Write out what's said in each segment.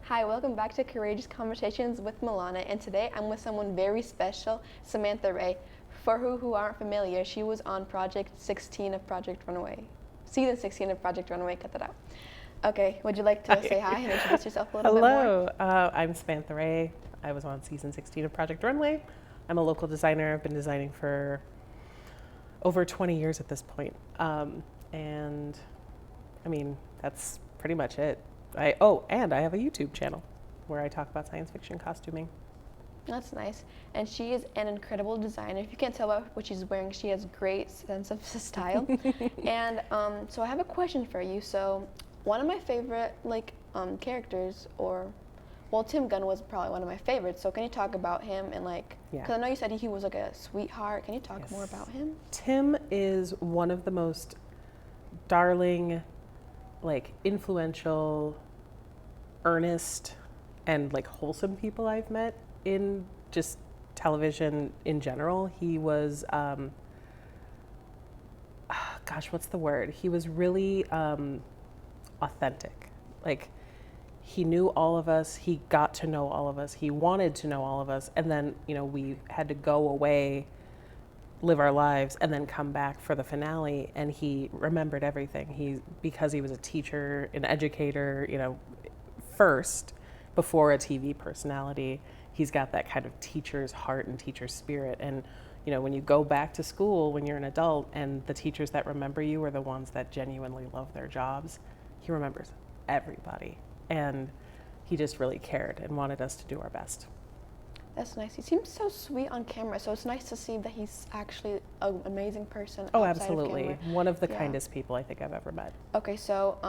Hi, welcome back to Courageous Conversations with Milana, and today I'm with someone very special, Samantha Rai. For who aren't familiar, she was on Project 16 of Project Runway. Season 16 of Project Runway, cut that out. Okay, would you like to say hi and introduce yourself a little bit more? Hello, I'm Samantha Rai. I was on season 16 of Project Runway. I'm a local designer. I've been designing for over 20 years at this point. And I mean, that's pretty much it. And I have a YouTube channel where I talk about science fiction costuming. That's nice. And she is an incredible designer. If you can't tell by what she's wearing, she has great sense of style. And so I have a question for you. So one of my favorite characters, Tim Gunn was probably one of my favorites. So can you talk about him and because I know you said he was like a sweetheart. Can you talk more about him? Tim is one of the most darling, influential, earnest, and wholesome people I've met in just television in general. He was, what's the word? He was really authentic. He knew all of us. He got to know all of us. He wanted to know all of us. And then, we had to go away, live our lives, and then come back for the finale. And he remembered everything. Because he was a teacher, an educator, first, before a TV personality, he's got that kind of teacher's heart and teacher's spirit. And, when you go back to school when you're an adult and the teachers that remember you are the ones that genuinely love their jobs, he remembers everybody. And he just really cared and wanted us to do our best. That's nice. He seems so sweet on camera, so it's nice to see that he's actually an amazing person. Oh, absolutely. One of the kindest people I think I've ever met. Okay, so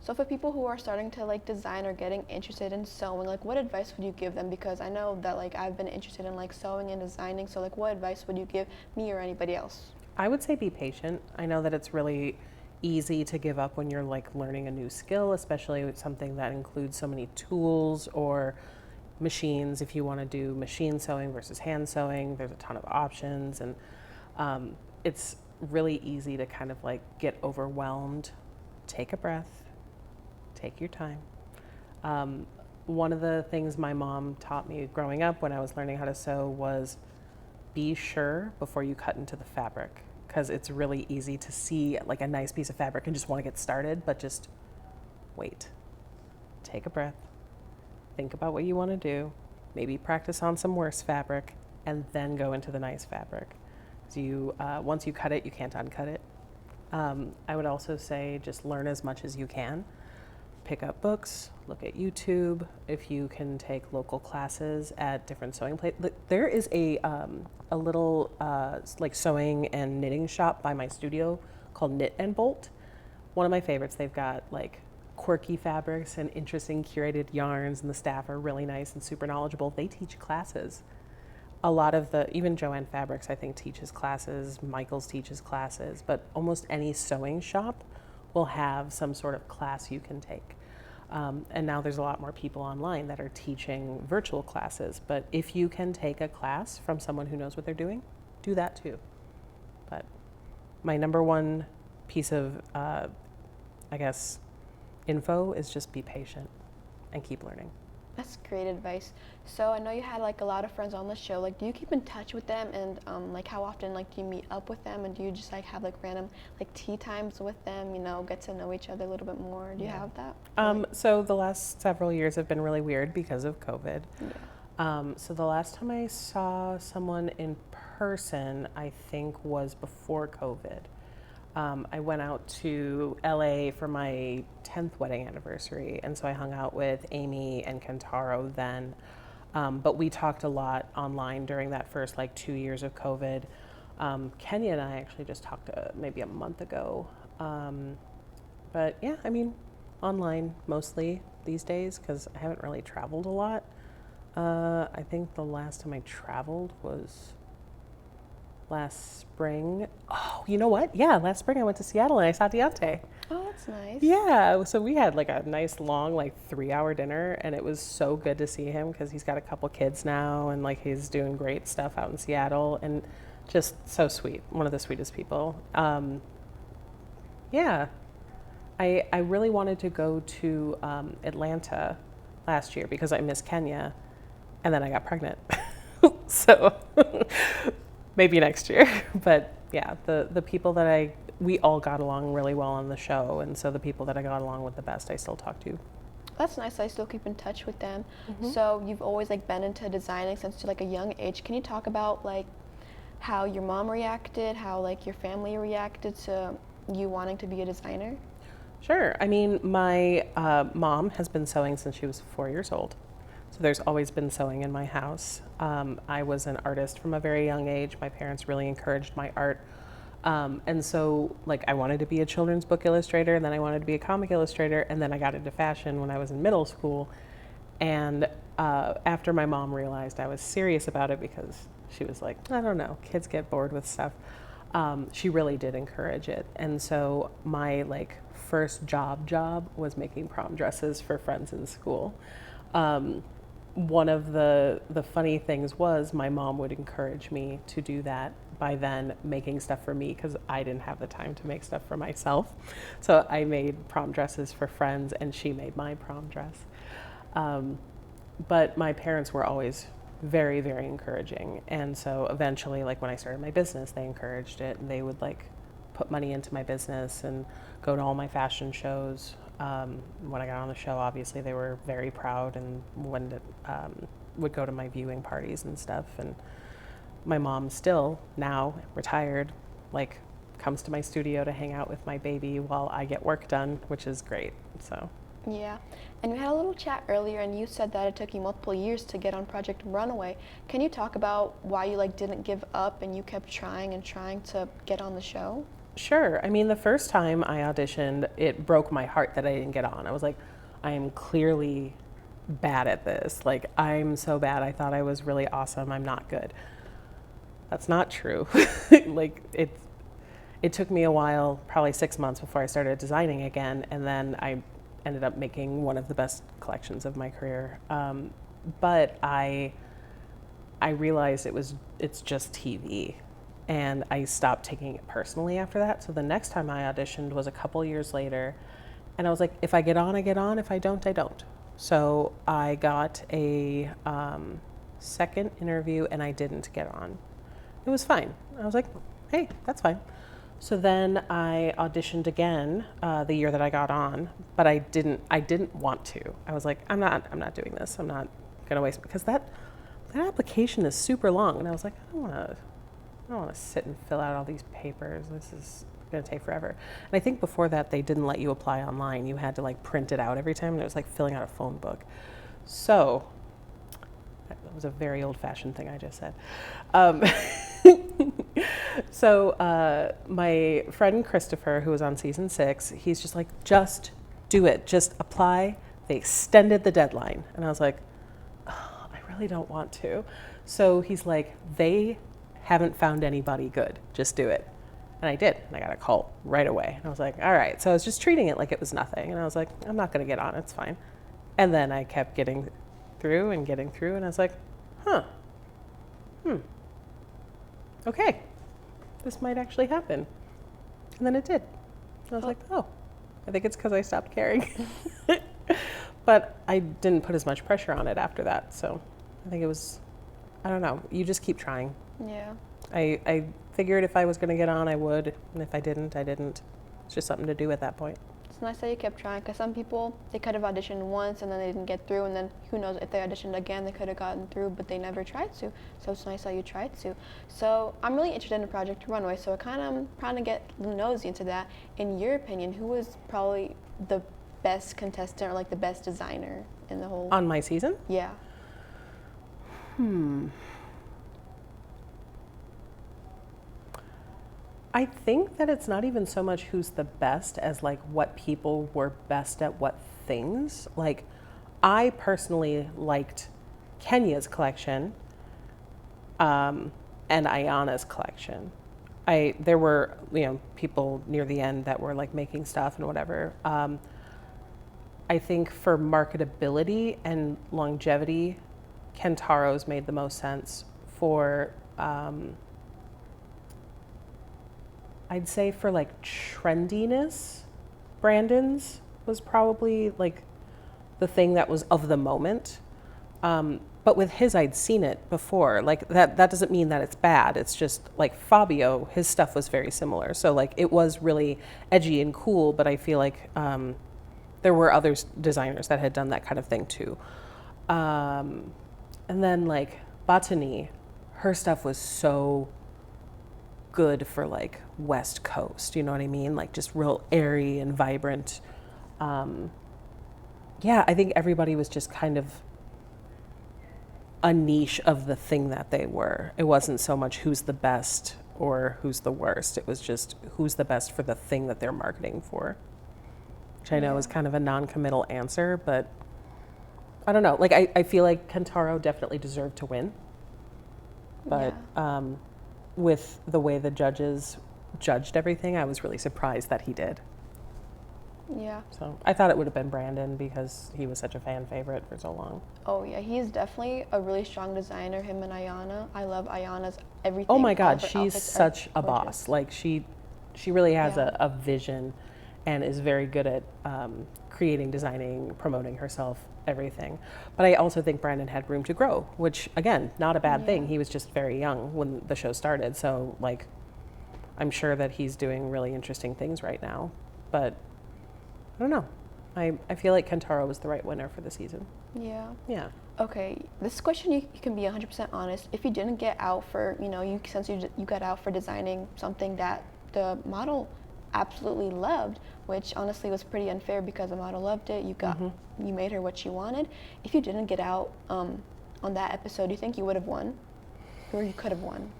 for people who are starting to design or getting interested in sewing, what advice would you give them? Because I know that I've been interested in sewing and designing, so what advice would you give me or anybody else? I would say be patient. I know that it's really easy to give up when you're learning a new skill, especially with something that includes so many tools or machines. If you want to do machine sewing versus hand sewing, there's a ton of options, and it's really easy to kind of get overwhelmed. Take a breath, take your time. One of the things my mom taught me growing up when I was learning how to sew was be sure before you cut into the fabric, because it's really easy to see a nice piece of fabric and just want to get started, but just wait, take a breath, think about what you want to do, maybe practice on some worse fabric, and then go into the nice fabric. So once you cut it, you can't uncut it. I would also say just learn as much as you can. Pick up books, look at YouTube. If you can take local classes at different sewing places. There is a little sewing and knitting shop by my studio called Knit and Bolt. One of my favorites. They've got quirky fabrics and interesting curated yarns, and the staff are really nice and super knowledgeable. They teach classes. A lot of even Joanne Fabrics, I think, teaches classes. Michaels teaches classes, but almost any sewing shop will have some sort of class you can take. And now there's a lot more people online that are teaching virtual classes, but if you can take a class from someone who knows what they're doing, do that too. But my number one piece of, info is just be patient and keep learning. That's great advice. So I know you had a lot of friends on the show. Do you keep in touch with them, and how often do you meet up with them, and do you just have random tea times with them? Get to know each other a little bit more. Do you have that? So the last several years have been really weird because of COVID. Yeah. So the last time I saw someone in person, I think, was before COVID. I went out to LA for my 10th wedding anniversary, and so I hung out with Amy and Kentaro then. But we talked a lot online during that first 2 years of COVID. Kenya and I actually just talked maybe a month ago. But yeah, online mostly these days because I haven't really traveled a lot. I think the last time I traveled was last spring. Oh, you know what? Yeah, last spring I went to Seattle and I saw Deontay. Oh, that's nice. Yeah, so we had a nice long 3-hour dinner, and it was so good to see him because he's got a couple kids now, and he's doing great stuff out in Seattle, and just so sweet. One of the sweetest people. Yeah, I really wanted to go to Atlanta last year because I missed Kenya and then I got pregnant. So maybe next year. But yeah, the people that we all got along really well on the show. And so the people that I got along with the best, I still talk to. That's nice. I still keep in touch with them. So you've always like been into designing since like a young age. Can you talk about like how your mom reacted, how like your family reacted to you wanting to be a designer? Sure. I mean, my mom has been sewing since she was 4 years old. So there's always been sewing in my house. I was an artist from a very young age. My parents really encouraged my art. And so like I wanted to be a children's book illustrator, and then I wanted to be a comic illustrator, and then I got into fashion when I was in middle school. And after my mom realized I was serious about it, because she was like, I don't know, kids get bored with stuff. She really did encourage it. And so my like first job was making prom dresses for friends in school. One of the funny things was my mom would encourage me to do that by then making stuff for me, because I didn't have the time to make stuff for myself. So I made prom dresses for friends, and she made my prom dress. But my parents were always very, very encouraging. And so eventually, like when I started my business, they encouraged it, and they would like put money into my business and go to all my fashion shows. When I got on the show, obviously they were very proud, and would go to my viewing parties and stuff. And my mom still, now retired, like comes to my studio to hang out with my baby while I get work done, which is great. So Yeah, and we had a little chat earlier, and you said that it took you multiple years to get on Project Runway. Can you talk about why you like didn't give up and you kept trying and trying to get on the show? sure. I mean, the first time I auditioned, it broke my heart that I didn't get on. I was like, I am clearly bad at this. Like, I'm so bad. I thought I was really awesome. I'm not good. That's not true. Like, it took me a while, probably 6 months, before I started designing again, and then I ended up making one of the best collections of my career. But I realized it's just TV, and I stopped taking it personally after that. So the next time I auditioned was a couple years later, and I was like, if I get on, I get on. If I don't, I don't. So I got a second interview, and I didn't get on. It was fine. I was like, hey, that's fine. So then I auditioned again the year that I got on, but I didn't want to. I was like, I'm not doing this. I'm not gonna waste, because that application is super long, and I was like, I don't want to sit and fill out all these papers. This is going to take forever. And I think before that, they didn't let you apply online. You had to like print it out every time, and it was like filling out a phone book. So that was a very old-fashioned thing I just said. So my friend Christopher, who was on season 6, he's just like, just do it. Just apply. They extended the deadline. And I was like, oh, I really don't want to. So he's like, they haven't found anybody good. Just do it. And I did. And I got a call right away. And I was like, all right. So I was just treating it like it was nothing. And I was like, I'm not going to get on. It's fine. And then I kept getting through. And I was like, okay, this might actually happen. And then it did. And I was like, oh, I think it's because I stopped caring. But I didn't put as much pressure on it after that. So I think it was, I don't know, you just keep trying. Yeah. I figured if I was going to get on, I would. And if I didn't, I didn't. It's just something to do at that point. It's nice that you kept trying, because some people, they could have auditioned once and then they didn't get through, and then who knows, if they auditioned again, they could have gotten through, but they never tried to. So it's nice that you tried to. So I'm really interested in Project Runway, so I kind of trying to get nosy into that. In your opinion, who was probably the best contestant or like the best designer in the whole? On my season? Yeah. I think that it's not even so much who's the best as like what people were best at what things. Like, I personally liked Kenya's collection and Ayana's collection. There were, people near the end that were like making stuff and whatever. I think for marketability and longevity, Kentaro's made the most sense. For I'd say for like trendiness, Brandon's was probably like the thing that was of the moment. But with his, I'd seen it before. Like that doesn't mean that it's bad. It's just like Fabio, his stuff was very similar. So like it was really edgy and cool, but I feel like there were other designers that had done that kind of thing too. And then like Botany, her stuff was so good for like West Coast, you know what I mean? Like just real airy and vibrant. Yeah, I think everybody was just kind of a niche of the thing that they were. It wasn't so much who's the best or who's the worst. It was just who's the best for the thing that they're marketing for, which I know is kind of a non-committal answer, but I don't know. Like, I feel like Kentaro definitely deserved to win, but with the way the judges judged everything, I was really surprised that he did. Yeah. So I thought it would have been Brandon because he was such a fan favorite for so long. Oh yeah, he's definitely a really strong designer. Him and Ayana. I love Ayana's everything. Oh my God, her she's outfits such are a gorgeous. boss. Like she really has a vision, and is very good at creating, designing, promoting herself, everything. But I also think Brandon had room to grow, which again, not a bad thing. He was just very young when the show started, so like, I'm sure that he's doing really interesting things right now, but. I don't know. I feel like Kentaro was the right winner for the season. Yeah. Yeah. Okay, this question you can be 100% honest. If you didn't get out for, since you got out for designing something that the model absolutely loved, which honestly was pretty unfair because the model loved it, you made her what she wanted. If you didn't get out on that episode, do you think you would have won? Or you could have won?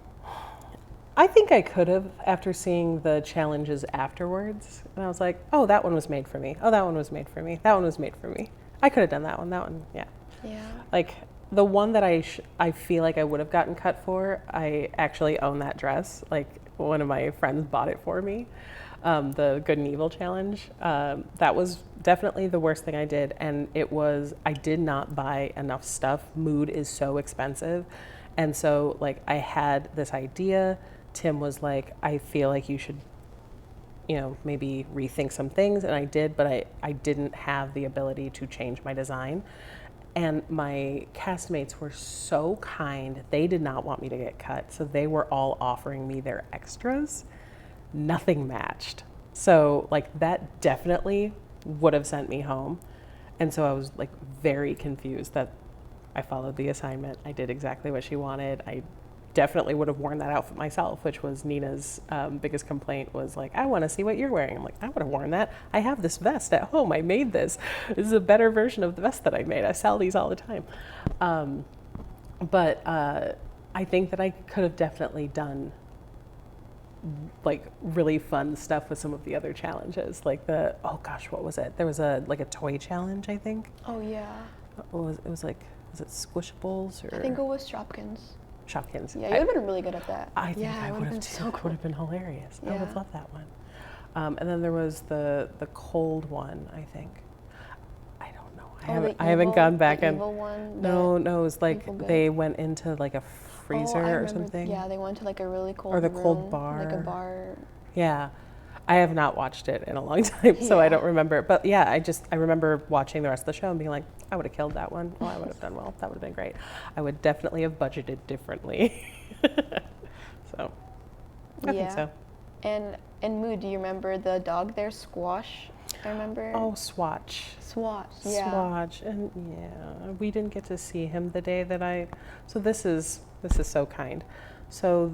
I think I could have after seeing the challenges afterwards. And I was like, oh, that one was made for me. Oh, that one was made for me. That one was made for me. I could have done that one, yeah. Yeah. Like the one that I feel like I would have gotten cut for, I actually own that dress. Like one of my friends bought it for me. The Good and Evil challenge. That was definitely the worst thing I did. And I did not buy enough stuff. Mood is so expensive. And so like I had this idea. Tim was like, I feel like you should, maybe rethink some things. And I did, but I didn't have the ability to change my design. And my castmates were so kind. They did not want me to get cut. So they were all offering me their extras. Nothing matched. So like that definitely would have sent me home. And so I was like very confused that I followed the assignment. I did exactly what she wanted. I definitely would have worn that outfit myself, which was Nina's biggest complaint was like, I want to see what you're wearing. I'm like, I would have worn that. I have this vest at home. I made this. This is a better version of the vest that I made. I sell these all the time. But I think that I could have definitely done like really fun stuff with some of the other challenges. Like oh gosh, what was it? There was a toy challenge, I think. Oh yeah. Was it Squishables or? I think it was Shopkins. Shopkins. Yeah, you would have been really good at that. I think I would have been so cool. Would have been hilarious. Yeah. I would have loved that one. And then there was the cold one, I think. I don't know. I haven't gone back and. Evil one. No, it was like they went into like a freezer or something. Yeah, they went to like a really cold or the room, cold bar. like a bar. Yeah. I have not watched it in a long time, so I don't remember. But yeah, I remember watching the rest of the show and being like, I would have killed that one. Oh, I would have done well. That would have been great. I would definitely have budgeted differently. So, I think so. And in Mood, do you remember the dog there, Squash? I remember. Oh, Swatch. Swatch, yeah. Swatch, and yeah, we didn't get to see him the day that so this is so kind. So,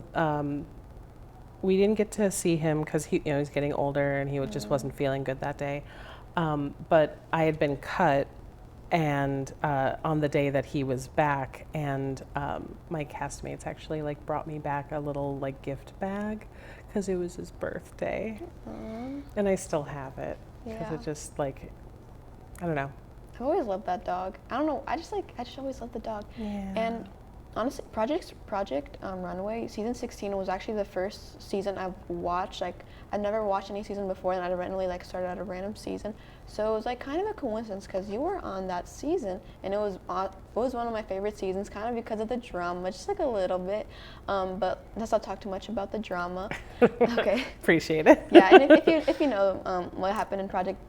we didn't get to see him because he's getting older and he just wasn't feeling good that day. But I had been cut, and on the day that he was back, and my castmates actually like brought me back a little like gift bag because it was his birthday, and I still have it because it just like, I don't know. I've always loved that dog. I don't know. I just always loved the dog. Yeah. And honestly, Project Runway season 16 was actually the first season I've watched. Like I've never watched any season before, and I randomly like started at a random season. So it was like kind of a coincidence because you were on that season, and it was one of my favorite seasons, kind of because of the drama, just like a little bit. But let's not talk too much about the drama. Okay. Appreciate it. Yeah, and if you know what happened in Project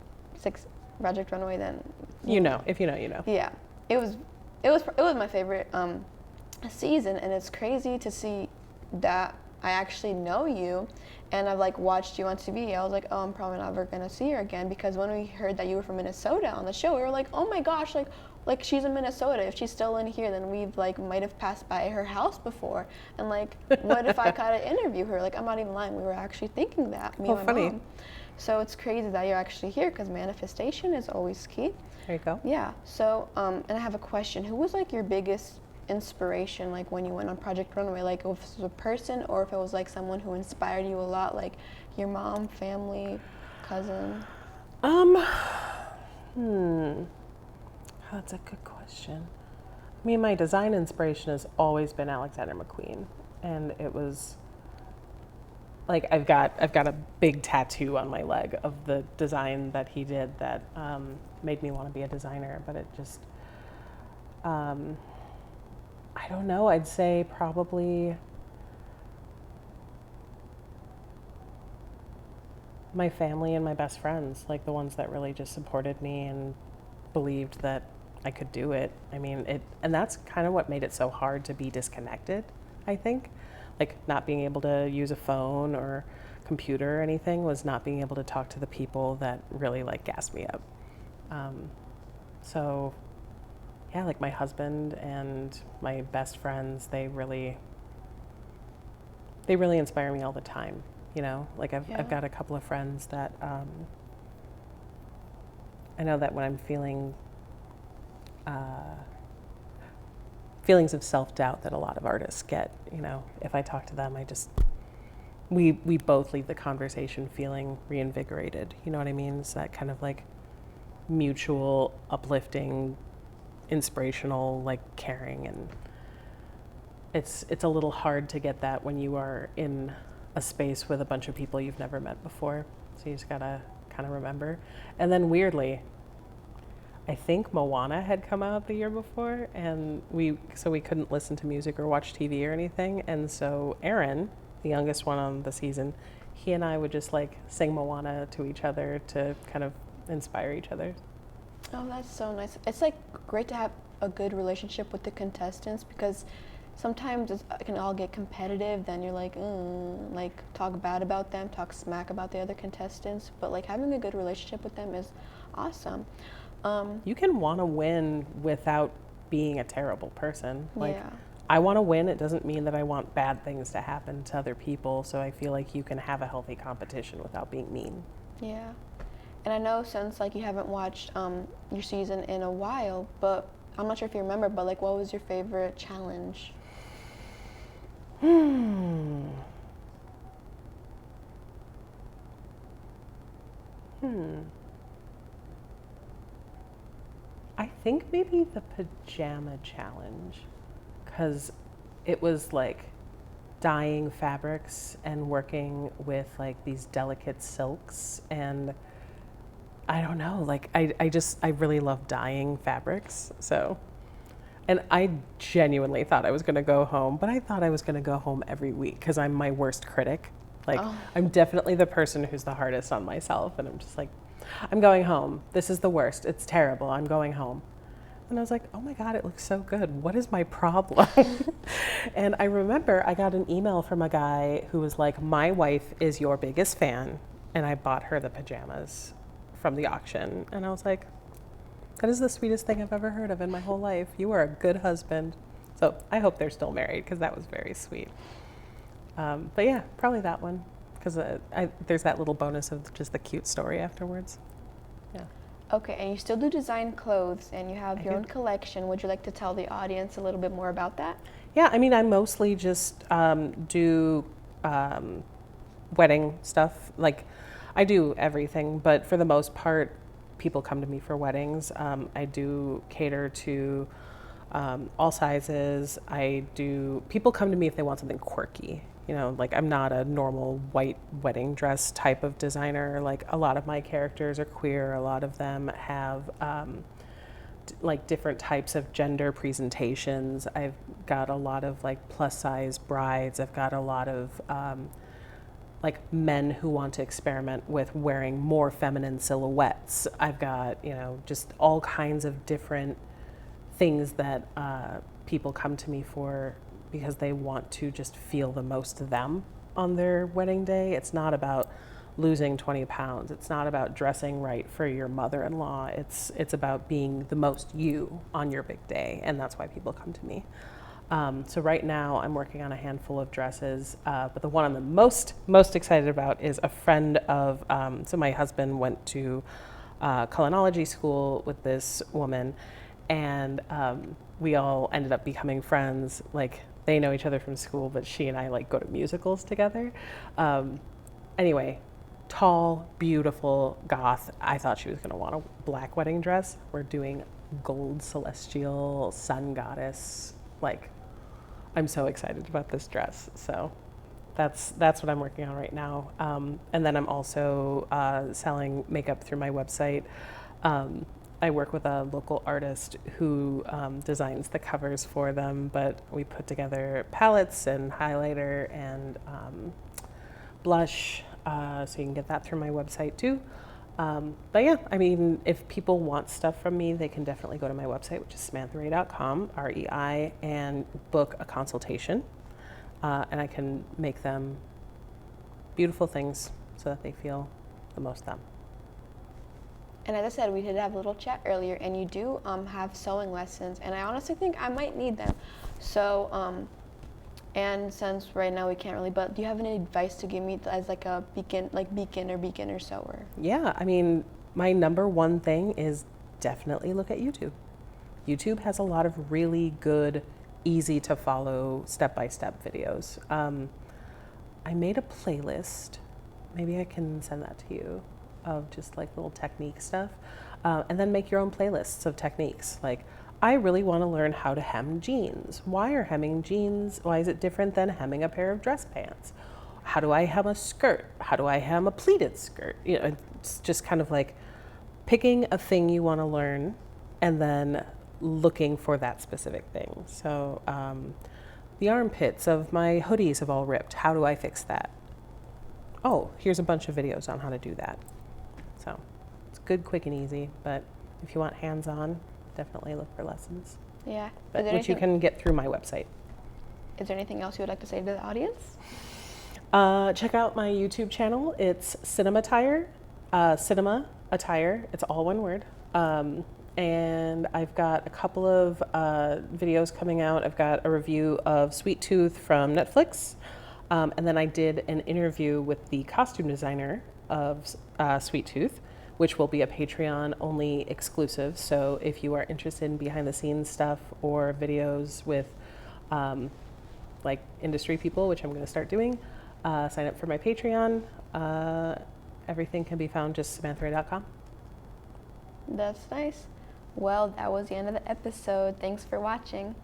Runway, then you know, if you know, you know. Yeah, it was my favorite season, and it's crazy to see that I actually know you, and I've like watched you on TV. I was like, oh, I'm probably never gonna see her again, because when we heard that you were from Minnesota on the show, we were like, oh my gosh, like she's in Minnesota. If she's still in here, then we've like might have passed by her house before. And like, what if I got to interview her? Like, I'm not even lying. We were actually thinking that, me and my funny. mom. So it's crazy that you're actually here, because manifestation is always key. There you go. Yeah. So, and I have a question. Who was like your biggest inspiration, like when you went on Project Runway? Like, if it was a person, or if it was like someone who inspired you a lot, like your mom, family, cousin? That's a good question. I mean, my design inspiration has always been Alexander McQueen, and it was like I've got a big tattoo on my leg of the design that he did that made me want to be a designer. But it just, I don't know. I'd say probably my family and my best friends, like the ones that really just supported me and believed that I could do it. I mean, and that's kind of what made it so hard to be disconnected, I think. Like, not being able to use a phone or computer or anything was not being able to talk to the people that really like gassed me up. So yeah, like my husband and my best friends, they really inspire me all the time. You know, like I've got a couple of friends that I know that when I'm feeling feelings of self-doubt that a lot of artists get, you know, if I talk to them, we both leave the conversation feeling reinvigorated. You know what I mean? It's that kind of like mutual, uplifting, inspirational, like caring. And it's a little hard to get that when you are in a space with a bunch of people you've never met before. So you just gotta kind of remember. And then weirdly, I think Moana had come out the year before, and we couldn't listen to music or watch TV or anything. And so Aaron, the youngest one on the season, he and I would just like sing Moana to each other to kind of inspire each other. Oh, that's so nice. It's like great to have a good relationship with the contestants, because sometimes it can all get competitive. Then you're like talk bad about them, talk smack about the other contestants. But like having a good relationship with them is awesome. You can want to win without being a terrible person. Like, yeah. I want to win. It doesn't mean that I want bad things to happen to other people. So I feel like you can have a healthy competition without being mean. Yeah. And I know, since like you haven't watched your season in a while, but I'm not sure if you remember, but like, what was your favorite challenge? I think maybe the pajama challenge, because it was like dyeing fabrics and working with like these delicate silks, and I don't know, like I really love dyeing fabrics. So, and I genuinely thought I was going to go home, but I thought I was going to go home every week because I'm my worst critic. Like, I'm definitely the person who's the hardest on myself, and I'm just like, I'm going home. This is the worst. It's terrible. I'm going home. And I was like, oh my God, it looks so good. What is my problem? And I remember I got an email from a guy who was like, my wife is your biggest fan, and I bought her the pajamas from the auction. And I was like, that is the sweetest thing I've ever heard of in my whole life. You are a good husband. So I hope they're still married, because that was very sweet. But yeah, probably that one, because there's that little bonus of just the cute story afterwards. Yeah. Okay, and you still do design clothes, and you have your own collection. Would you like to tell the audience a little bit more about that? Yeah, I mean, I mostly just do wedding stuff. Like, I do everything, but for the most part, people come to me for weddings. I do cater to all sizes. People come to me if they want something quirky. You know, like, I'm not a normal white wedding dress type of designer. Like, a lot of my characters are queer. A lot of them have like different types of gender presentations. I've got a lot of like plus size brides. I've got a lot of like men who want to experiment with wearing more feminine silhouettes. I've got, just all kinds of different things that people come to me for because they want to just feel the most them on their wedding day. It's not about losing 20 pounds. It's not about dressing right for your mother-in-law. It's about being the most you on your big day, and that's why people come to me. So right now I'm working on a handful of dresses, but the one I'm the most excited about is a friend of, so my husband went to culinology school with this woman, and we all ended up becoming friends. Like, they know each other from school, but she and I like go to musicals together. Anyway, tall, beautiful, goth. I thought she was going to want a black wedding dress. We're doing gold celestial sun goddess. Like, I'm so excited about this dress. So that's what I'm working on right now. And then I'm also selling makeup through my website. I work with a local artist who designs the covers for them, but we put together palettes and highlighter and blush, so you can get that through my website too. But yeah, I mean, if people want stuff from me, they can definitely go to my website, which is samantharai.com, REI, and book a consultation. And I can make them beautiful things so that they feel the most them. And as I said, we did have a little chat earlier, and you do have sewing lessons, and I honestly think I might need them. So, and since right now we can't really, but do you have any advice to give me as like a beginner sewer? Yeah, I mean, my number one thing is definitely look at YouTube. YouTube has a lot of really good, easy to follow step-by-step videos. I made a playlist. Maybe I can send that to you, of just like little technique stuff, and then make your own playlists of techniques. Like, I really want to learn how to hem jeans. Why are hemming jeans, why is it different than hemming a pair of dress pants? How do I hem a skirt? How do I hem a pleated skirt? It's just kind of like picking a thing you want to learn and then looking for that specific thing. So the armpits of my hoodies have all ripped. How do I fix that? Oh, here's a bunch of videos on how to do that. So it's good, quick, and easy, but if you want hands-on, definitely look for lessons. Yeah. But which you can get through my website. Is there anything else you would like to say to the audience? Check out my YouTube channel. It's Cinema Attire. Cinema Attire. It's all one word. And I've got a couple of videos coming out. I've got a review of Sweet Tooth from Netflix. And then I did an interview with the costume designer of Sweet Tooth, which will be a Patreon-only exclusive. So if you are interested in behind-the-scenes stuff or videos with like industry people, which I'm going to start doing, sign up for my Patreon. Everything can be found just samantharai.com. That's nice. Well, that was the end of the episode. Thanks for watching.